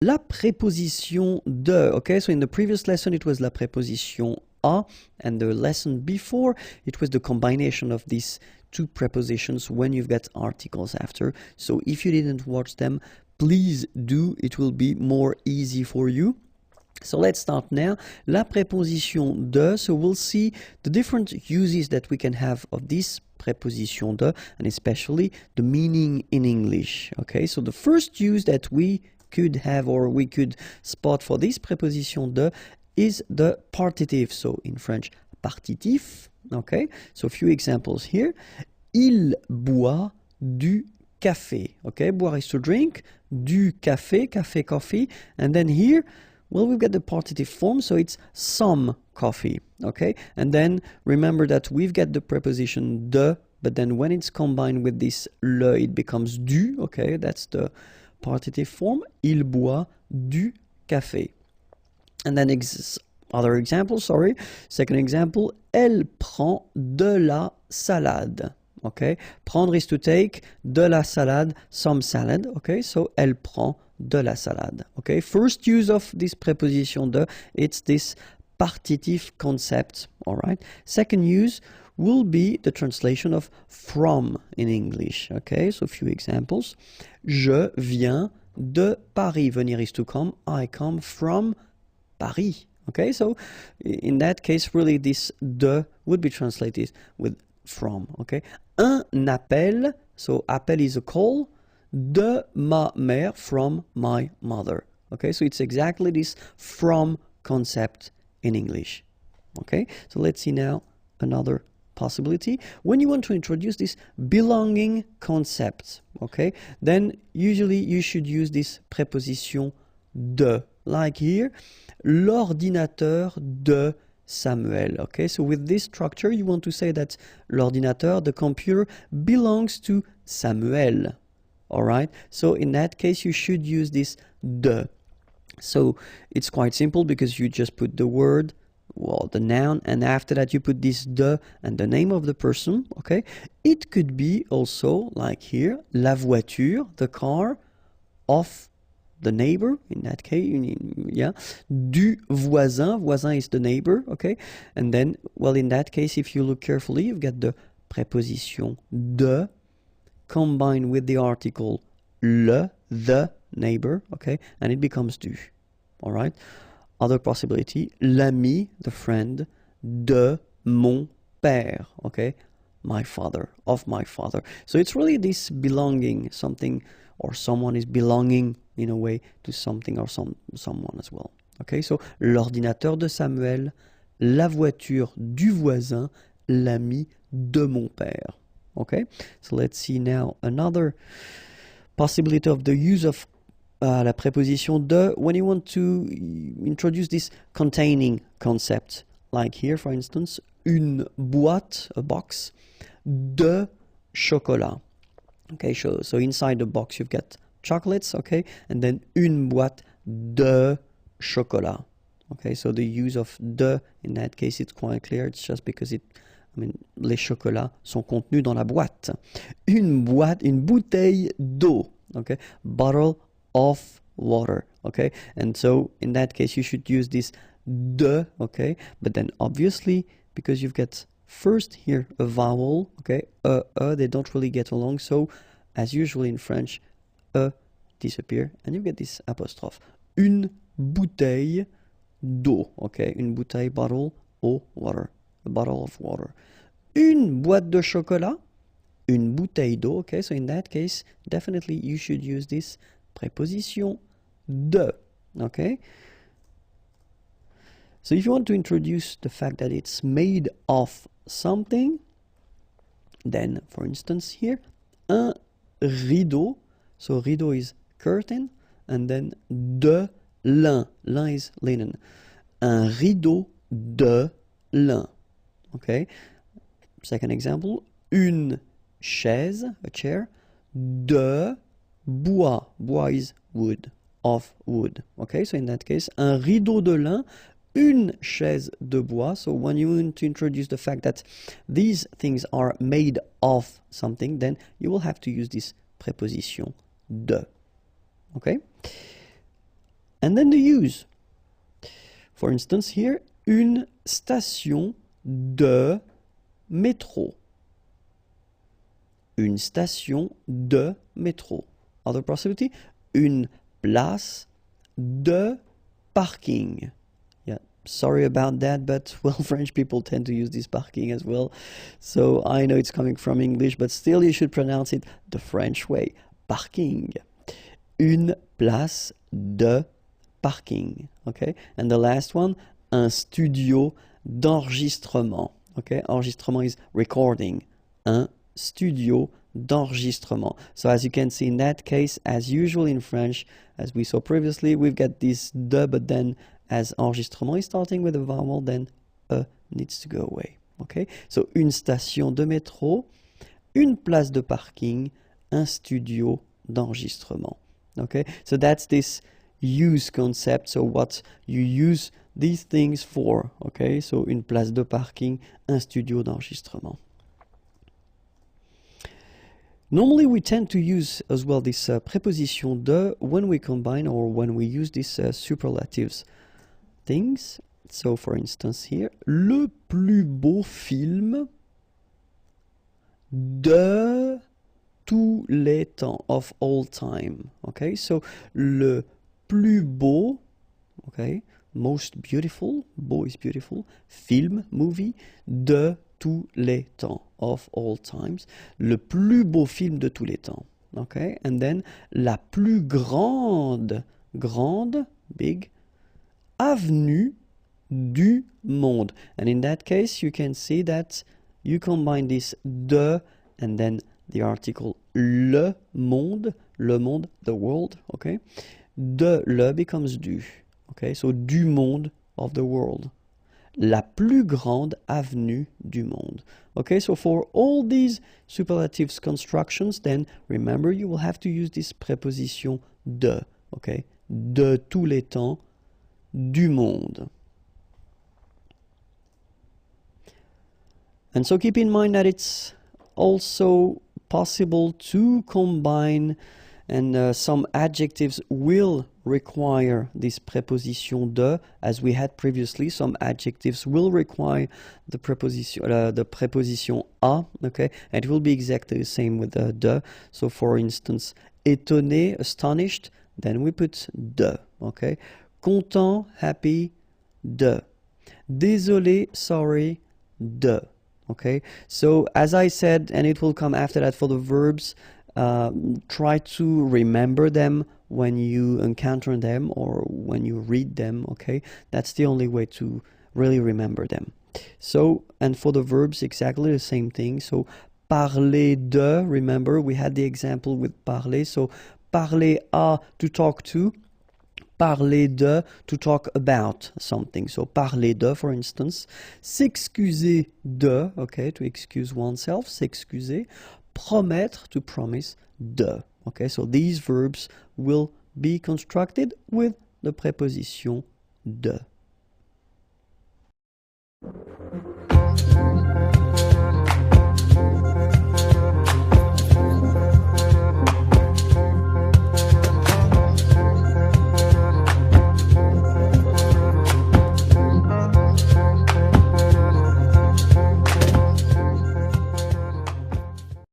la préposition de. Okay, so in the previous lesson it was la préposition a, and the lesson before it was the combination of these two prepositions when you've got articles after. So if you didn't watch them, please do, it will be more easy for you. So let's start now. La préposition de, so we'll see the different uses that we can have of this préposition de, and especially the meaning in English. Okay, so the first use that we could have or we could spot for this préposition de is the partitive. So in French, partitif. Okay, so a few examples here. Il boit du café. Okay, boire is to drink, du café, café, coffee, and then here, well, we've got the partitive form, so it's some coffee. Okay, and then remember that we've got the preposition de, but then when it's combined with this le, it becomes du. Okay, that's the partitive form. Il boit du café. And then other example, sorry. Second example, elle prend de la salade. Okay, prendre is to take, de la salade, some salad. Okay, so elle prend de la salade. Okay, first use of this preposition de, it's this partitive concept. All right. Second use will be the translation of from in English. Okay, so a few examples. Je viens de Paris. Venir is to come. I come from Paris. Okay, so in that case, really this de would be translated with from. Okay, un appel, so appel is a call, de ma mère, from my mother. Okay, so it's exactly this from concept in English. Okay, so let's see now another possibility. When you want to introduce this belonging concept, okay, then usually you should use this preposition de, like here, l'ordinateur de Samuel. Okay, so with this structure, you want to say that l'ordinateur, the computer, belongs to Samuel. All right, so in that case, you should use this de. So it's quite simple because you just put the word, well, the noun, and after that you put this de and the name of the person. Okay, it could be also like here, la voiture, the car of the neighbor, in that case, yeah, du voisin, voisin is the neighbor, okay, and then, well, in that case, if you look carefully, you've got the preposition de combined with the article le, the neighbor, okay, and it becomes du, all right. Other possibility, l'ami, the friend, de mon père, okay, my father, of my father. So it's really this belonging, something or someone is belonging in a way to something or someone as well. Okay, so l'ordinateur de Samuel, la voiture du voisin, l'ami de mon père. Okay, so let's see now another possibility of the use of la préposition de when you want to introduce this containing concept. Like here, for instance, une boîte, a box, de chocolat. Okay, so inside the box you've got chocolates, okay, and then une boîte de chocolat. Okay, so the use of de in that case it's quite clear. It's just because les chocolats sont contenus dans la boîte. Une boîte, une bouteille d'eau. Okay, bottle of water. Okay, and so in that case you should use this de. Okay, but then obviously because you've got first here a vowel, okay, they don't really get along, so as usual in French, disappear, and you get this apostrophe. Une bouteille d'eau, okay, une bouteille, bottle, eau, water, a bottle of water. Une boîte de chocolat, une bouteille d'eau, okay, so in that case, definitely you should use this preposition de, okay. So if you want to introduce the fact that it's made of something, then for instance here, un rideau, so rideau is curtain, and then de lin, lin is linen, un rideau de lin, okay. Second example, une chaise, a chair, de bois, bois is wood, of wood, okay. So in that case, un rideau de lin, une chaise de bois. So when you want to introduce the fact that these things are made of something, then you will have to use this preposition de. Okay? And then the use. For instance, here, une station de métro. Une station de métro. Other possibility, une place de parking. Yeah, sorry about that, but well, French people tend to use this parking as well. So I know it's coming from English, but still you should pronounce it the French way. Parking. Une place de parking. Okay, and the last one, un studio d'enregistrement. Okay, enregistrement is recording. Un studio d'enregistrement. So as you can see in that case, as usual in French, as we saw previously, we've got this de, but then as enregistrement is starting with a vowel, then needs to go away. Okay, so une station de métro, une place de parking, un studio d'enregistrement. Okay, so that's this use concept, so what you use these things for. Okay, so une place de parking, un studio d'enregistrement. Normally we tend to use as well this preposition de when we combine or when we use these superlatives things. So for instance here, le plus beau film de tous les temps, of all time. Okay, so le plus beau, okay, most beautiful, beau is beautiful, film, movie, de tous les temps, of all times. Le plus beau film de tous les temps. Okay, and then la plus grande, big, avenue du monde. And in that case, you can see that you combine this de and then the article le monde, the world, okay? De le becomes du, okay? So du monde, of the world. La plus grande avenue du monde. Okay, so for all these superlatives constructions, then remember you will have to use this preposition de, okay? De tous les temps, du monde. And so keep in mind that it's also possible to combine, and some adjectives will require this preposition de, as we had previously. Some adjectives will require the preposition a, okay, and it will be exactly the same with de. So for instance, étonné, astonished, then we put de, okay. Content, happy, de. Désolé, sorry, de. Okay, so as I said, and it will come after that for the verbs, try to remember them when you encounter them or when you read them, okay? That's the only way to really remember them. So, and for the verbs, exactly the same thing. So, parler de, remember, we had the example with parler. So, parler à, to talk to. Parler de, to talk about something. So, parler de, for instance. S'excuser de, okay, to excuse oneself, s'excuser. Promettre, to promise, de. Okay, so these verbs will be constructed with the preposition de.